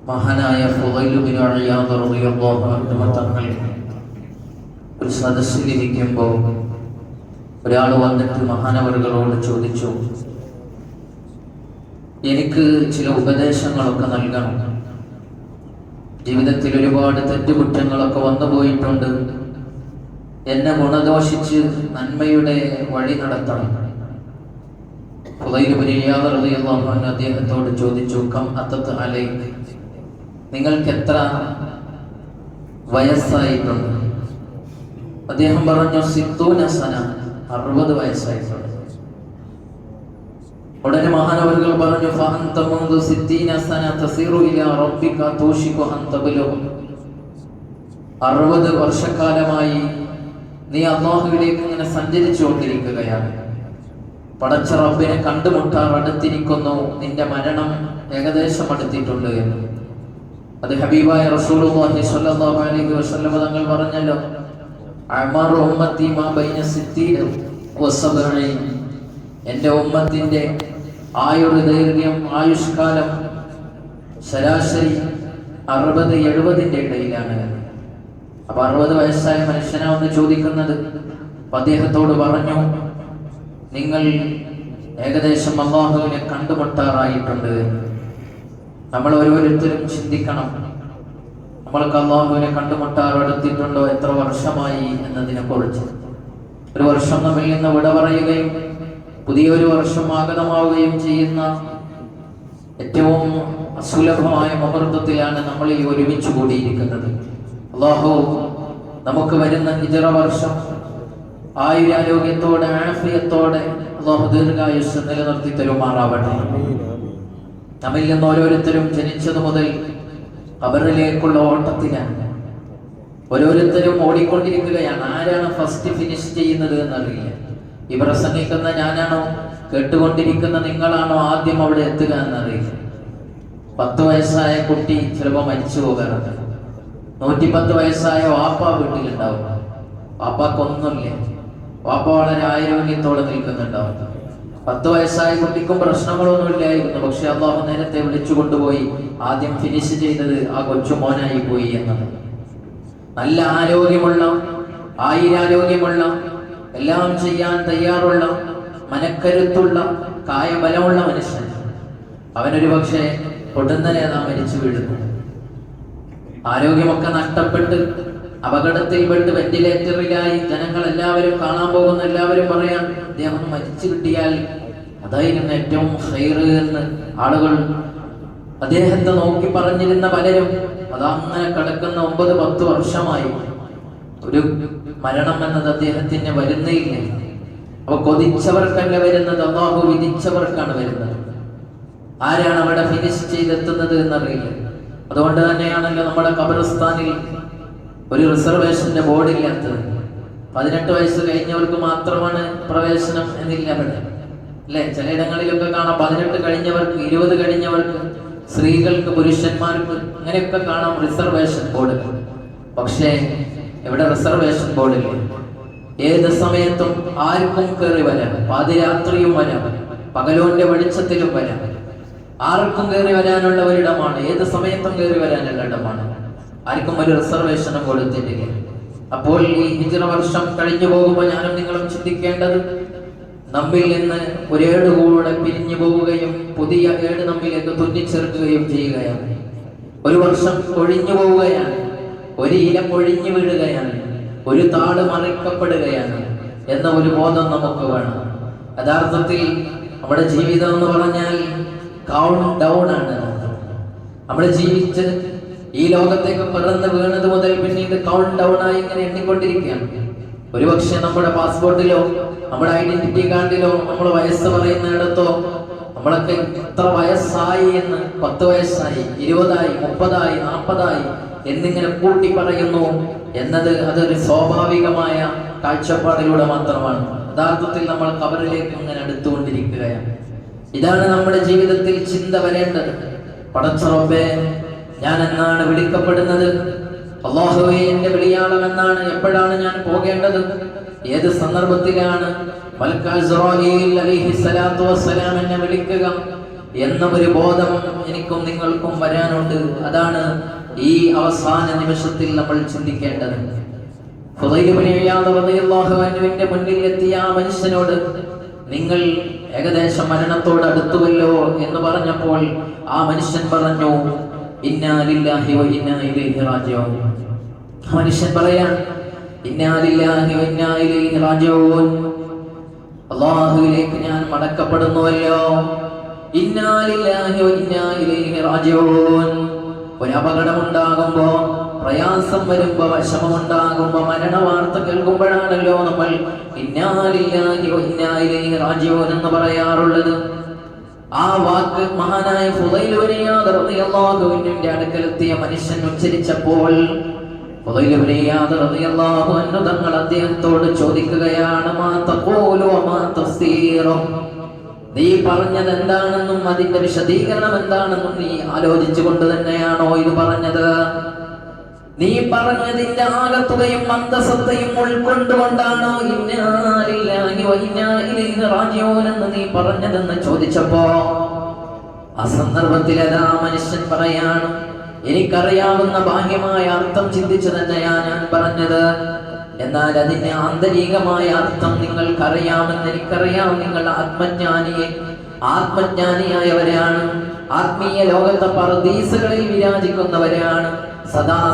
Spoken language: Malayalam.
മഹാനായ ഫുളൈൽ ബിൻ ഇയാദ് റളിയല്ലാഹു അൻഹു തങ്ങൾ ഒരു സദസ്സിലിരിക്കുമ്പോൾ ഒരാൾ വന്നിട്ട് മഹാനവറുകളോട് ചോദിച്ചു, എനിക്ക് ചില ഉപദേശങ്ങളൊക്കെ നൽകണം. ജീവിതത്തിൽ ഒരുപാട് തെറ്റുകുറ്റങ്ങളൊക്കെ വന്നു പോയിട്ടുണ്ട്. എന്നെ ഗുണദോഷിച്ച് നന്മയുടെ വഴി നടത്തണം. ഫുളൈൽ ബിൻ ഇയാദ് റളിയല്ലാഹു അൻഹു അദ്ദേഹത്തോട് ചോദിച്ചു, കം അത്തത് അലൈക്, നിങ്ങൾക്ക് എത്ര വയസ്സായിട്ടുണ്ട്? അദ്ദേഹം പറഞ്ഞു, 60 സന, 60 വയസ്സായിട്ടുണ്ട്. ഉടനെ മഹാനവറുകൾ പറഞ്ഞു, ഫഅൻത മുൻദു 60 സന തസിറു ഇലാ റബ്ബിക തൂഷികു അൻ തബ്ലുഗ, 60 വർഷക്കാലമായി നീ അല്ലാഹുവിലേക്ക് ഇങ്ങനെ സഞ്ചരിച്ചുകൊണ്ടിരിക്കുകയാണ്. പടച്ച റബ്ബിനെ കണ്ടുമുട്ടാൻ അടുത്തിരിക്കുന്നു, നിന്റെ മരണം ഏകദേശം അടുത്തിട്ടുണ്ട് എന്ന്. അത് ഹബീബായ റസൂലുള്ളാഹി സ്വല്ലല്ലാഹു അലൈഹി വസല്ലം തങ്ങൾ പറഞ്ഞല്ലോ, അഅ്മാറു ഉമ്മത്തി മാ ബൈന 60 വ 70, എൻ്റെ ഉമ്മത്തിന്റെ ദൈർഘ്യം, ആയുഷ്കാലം ശരാശരി 60-70 ഇടയിലാണ്. അപ്പൊ 60 വയസ്സായ മനുഷ്യനാണെന്ന് ചോദിക്കുന്നത്. അദ്ദേഹത്തോട് പറഞ്ഞു, നിങ്ങൾ ഏകദേശം അല്ലാഹുവിനെ കണ്ടുമുട്ടാറായിട്ടുണ്ട്. നമ്മൾ ഓരോരുത്തരും ചിന്തിക്കണം, നമ്മൾക്ക് അല്ലാഹുവിനെ കണ്ടുമുട്ടാറടുത്തിട്ടുണ്ടോ, എത്ര വർഷമായി എന്നതിനെ കുറിച്ച്. ഒരു വർഷം നമ്മിൽ നിന്ന് വിട പറയുകയും പുതിയൊരു വർഷം ആഗതമാവുകയും ചെയ്യുന്ന ഏറ്റവും അസുലഭമായ മുഹൂർത്തത്തിലാണ് നമ്മൾ ഈ ഒരുമിച്ച് കൂടിയിരിക്കുന്നത്. അല്ലാഹു നമുക്ക് വരുന്ന ഹിജ്റ വർഷം ആയുരാരോഗ്യത്തോടെ ആഫിയത്തോടെ അല്ലാഹു ദീർഘായുസ്സ് നിലനിർത്തി തരുമാറാവട്ടെ. നമ്മിൽ നിന്ന് ഓരോരുത്തരും ജനിച്ചതു മുതൽ ഖബറിലേക്കുള്ള ഓട്ടത്തിലാണ്. ഓരോരുത്തരും ഓടിക്കൊണ്ടിരിക്കുകയാണ്. ആരാണ് ഫസ്റ്റ് ഫിനിഷ് ചെയ്യുന്നത് എന്നറിയില്ല. ഈ പ്രസംഗിക്കുന്ന ഞാനാണോ, കേട്ടുകൊണ്ടിരിക്കുന്ന നിങ്ങളാണോ ആദ്യം അവിടെ എത്തുക എന്നറിയില്ല. 10 വയസ്സായ കുട്ടി ചിലപ്പോൾ മരിച്ചു പോകാറുണ്ട്. 110 വയസ്സായ വാപ്പ വീട്ടിലുണ്ടാവും. വാപ്പാക്കൊന്നുമില്ല, വാപ്പ വളരെ ആരോഗ്യത്തോടെ നിൽക്കുന്നുണ്ടാവും. 10 വയസ്സായ കുട്ടിക്കും പ്രശ്നങ്ങളൊന്നും ഇല്ലായിരുന്നു. പക്ഷെ അല്ലാഹു നേരത്തെ വിളിച്ചു കൊണ്ടുപോയി ആദ്യം ഫിനിഷ് ചെയ്തത് ആ കൊച്ചുമോനായി പോയി എന്നത്. നല്ല ആരോഗ്യമുള്ള, ആയുരാരോഗ്യമുള്ള, എല്ലാം ചെയ്യാൻ തയ്യാറുള്ള, മനക്കരുത്തുള്ള, കായബലമുള്ള മനുഷ്യൻ, അവനൊരു പക്ഷേ പൊടുന്നനെ മരിച്ചു വീഴുന്നു. ആരോഗ്യമൊക്കെ നഷ്ടപ്പെട്ട് അപകടത്തിൽപ്പെട്ട് വെന്റിലേറ്ററിലായി ജനങ്ങൾ എല്ലാവരും കാണാൻ പോകുന്ന എല്ലാവരും പറയാൻ, അദ്ദേഹം മരിച്ചു കിട്ടിയാൽ അതായിരുന്നു ഏറ്റവും ഹൈറ് എന്ന് ആളുകൾ അദ്ദേഹത്തെ നോക്കി പറഞ്ഞിരുന്ന പലരും. അതങ്ങനെ കിടക്കുന്ന 9-10 വർഷമായി ഒരു മരണം എന്നത് അദ്ദേഹത്തിന് വരുന്നേയില്ല. അപ്പൊ കൊതിച്ചവർക്കല്ല വരുന്നത്, അല്ലാഹു വിധിച്ചവർക്കാണ് വരുന്നത്. ആരാണ് അവിടെ ഫിനിഷ് ചെയ്തെത്തുന്നത് എന്നറിയില്ല. അതുകൊണ്ട് തന്നെയാണല്ലോ നമ്മുടെ ഖബർസ്ഥാനിൽ ഒരു റിസർവേഷന്റെ ബോർഡില്ലാത്തത്. 18 വയസ്സ് കഴിഞ്ഞവർക്ക് മാത്രമാണ് പ്രവേശനം എന്നില്ല അവിടെ, അല്ലെ? ചിലയിടങ്ങളിലൊക്കെ കാണാം 18 കഴിഞ്ഞവർക്ക്, 20 കഴിഞ്ഞവർക്ക്, സ്ത്രീകൾക്ക്, പുരുഷന്മാർക്ക്, അങ്ങനെയൊക്കെ കാണാം റിസർവേഷൻ ബോർഡ്. പക്ഷേ ഇവിടെ റിസർവേഷൻ ബോർഡില്ല. ഏത് സമയത്തും ആർക്കും കയറി വരാം. പാതിരാത്രിയും വരാം, പകലോന്റെ വെളിച്ചത്തിലും വരാം. ആർക്കും കയറി വരാനുള്ള ഒരിടമാണ്. ഏത് സമയത്തും കയറി വരാനുള്ള ഇടമാണ്. ആർക്കും ഒരു റിസർവേഷനും കൊടുത്തിട്ടില്ല. അപ്പോൾ ഈ ഹിജ്റ വർഷം കഴിഞ്ഞു പോകുമ്പോൾ ഞാനും നിങ്ങളും ചിന്തിക്കേണ്ടത്, നമ്മിൽ നിന്ന് ഒരേട് കൂടെ പിരിഞ്ഞു പോവുകയും പുതിയ ഏട് നമ്മിലേക്ക് തുന്നിച്ചേർക്കുകയും ചെയ്യുകയാണ്. ഒരു വർഷം ഒഴിഞ്ഞു പോവുകയാണ്, ഒരു ഇല പൊഴിഞ്ഞു വീഴുകയാണ്, ഒരു താട് മറിക്കപ്പെടുകയാണ് എന്ന ഒരു ബോധം നമുക്ക് വേണം. യഥാർത്ഥത്തിൽ നമ്മുടെ ജീവിതം എന്ന് പറഞ്ഞാൽ കൗണ്ട് ഡൗൺ ആണ്. നമ്മൾ ജീവിച്ച് ഈ ലോകത്തേക്ക് പിറന്ന് വീണത് മുതൽ പിന്നീട് കൗണ്ട് ഡൗൺ ആയി ഇങ്ങനെ എണ്ണിക്കൊണ്ടിരിക്കുകയാണ്. ഒരുപക്ഷെ നമ്മുടെ പാസ്പോർട്ടിലോ നമ്മുടെ ഐഡന്റിറ്റി കാർഡിലോ നമ്മൾ വയസ്സ് പറയുന്നിടത്തോ നമ്മളൊക്കെ എത്ര വയസ്സായി എന്ന്, 10 വയസ്സായി, 20ആയി, 30ആയി, 40ആയി എന്നിങ്ങനെ കൂട്ടി പറയുന്നു എന്നത് അതൊരു സ്വാഭാവികമായ കാഴ്ചപ്പാടിലൂടെ മാത്രമാണ്. യഥാർത്ഥത്തിൽ നമ്മൾ ഖബറിലേക്ക് ഇങ്ങനെ അടുത്തുകൊണ്ടിരിക്കുകയാണ്. ഇതാണ് നമ്മുടെ ജീവിതത്തിൽ ചിന്ത വരേണ്ടത്. പടച്ച റബ്ബേ, ഞാൻ എന്നാണ് വിളിക്കപ്പെടുന്നത്? അല്ലാഹുവേ, എന്റെ വിളിയാളം എന്നാണ്? എപ്പോഴാണ് ഞാൻ പോകേണ്ടത്? ഏത് സന്ദർഭത്തിലാണ് മലക്ക് അസ്റായീൽ അലൈഹിസ്സലാത്തു വസ്സലാം എന്നെ വിളിക്കുക? എന്ന ഒരു ബോധം എനിക്കും നിങ്ങൾക്കും വരാനുണ്ട്. അതാണ് ഈ അവസാന നിമിഷത്തിൽ നമ്മൾ ചിന്തിക്കേണ്ടത്. ഫുദൈൽ ഇബ്നു ഇയാദ് റളിയല്ലാഹു അൻഹുവിന്റെ മുന്നിൽ എത്തിയ ആ മനുഷ്യനോട് നിങ്ങൾ ഏകദേശം മരണത്തോട് അടുത്തുവല്ലോ എന്ന് പറഞ്ഞപ്പോൾ ആ മനുഷ്യൻ പറഞ്ഞു, ഇന്നാ ലില്ലാഹി വ ഇന്നാ ഇലൈഹി റാജിഊൻ. മനുഷ്യൻ പറയാൻ, ഇന്നാ ലില്ലാഹി വ ഇന്നാ ഇലൈഹി റാജിഊൻ, അല്ലാഹുവിലേക്ക് ഞാൻ മടക്കപ്പെടുന്നുവല്ലോ. ഇന്നാ ലില്ലാഹി വ ഇന്നാ ഇലൈഹി റാജിഊൻ. ഒരു അപകടമുണ്ടാകുമ്പോ, പ്രയാസം വരുമ്പോ, വിഷമമുണ്ടാകുമ്പോ, മരണവാർത്ത കേൾക്കുമ്പോഴാണല്ലോ നമ്മൾ ഇന്നാ ലില്ലാഹി വ ഇന്നാ ഇലൈഹി റാജിഊൻ എന്ന് പറയാറുള്ളത്. ആ വാക്ക് മഹാനായ ഫുദൈൽ ഇബ്നു ഇയാദ് റളിയല്ലാഹു അൻഹുവിന്റെ അടുക്കലെത്തിയ മനുഷ്യൻ ഉച്ചരിച്ചപ്പോൾ ഫുദൈൽ ഇബ്നു ഇയാദ് റളിയല്ലാഹു അൻഹു തങ്ങൾ അദ്ദേഹത്തോട് ചോദിക്കുകയാണ്, മാ തഖൂലു വമാ തഫ്സീറു, നീ പറഞ്ഞത് എന്താണെന്നും അതിന്റെ വിശദീകരണം എന്താണെന്നും നീ ആലോചിച്ചുകൊണ്ട് തന്നെയാണോ ഇത് പറഞ്ഞത്? നീ പറഞ്ഞതിന്റെ ആകത്തുകയും അന്തസത്തയും ഉൾക്കൊണ്ടുകൊണ്ടാണോ ഇന്നാ ലില്ലാഹി വ ഇന്നാ ഇലൈഹി റാജിഊൻ എന്ന് നീ പറഞ്ഞതെന്ന് ചോദിച്ചപ്പോ ആ സന്ദർഭത്തിൽ അതാ മനുഷ്യൻ പറയാണ്, എനിക്കറിയാവുന്ന ബാഹ്യമായ അർത്ഥം ചിന്തിച്ചു തന്നെയാ ഞാൻ പറഞ്ഞത്. എന്നാൽ അതിന്റെ ആന്തരികമായ അർത്ഥം നിങ്ങൾക്കറിയാമെന്ന് എനിക്കറിയാം. നിങ്ങൾ ആത്മജ്ഞാനിയായവരാണ്, ആത്മീയ ലോകത്തെ പർദീസുകളിൽ വിരാജിക്കുന്നവരാണ്, സദാ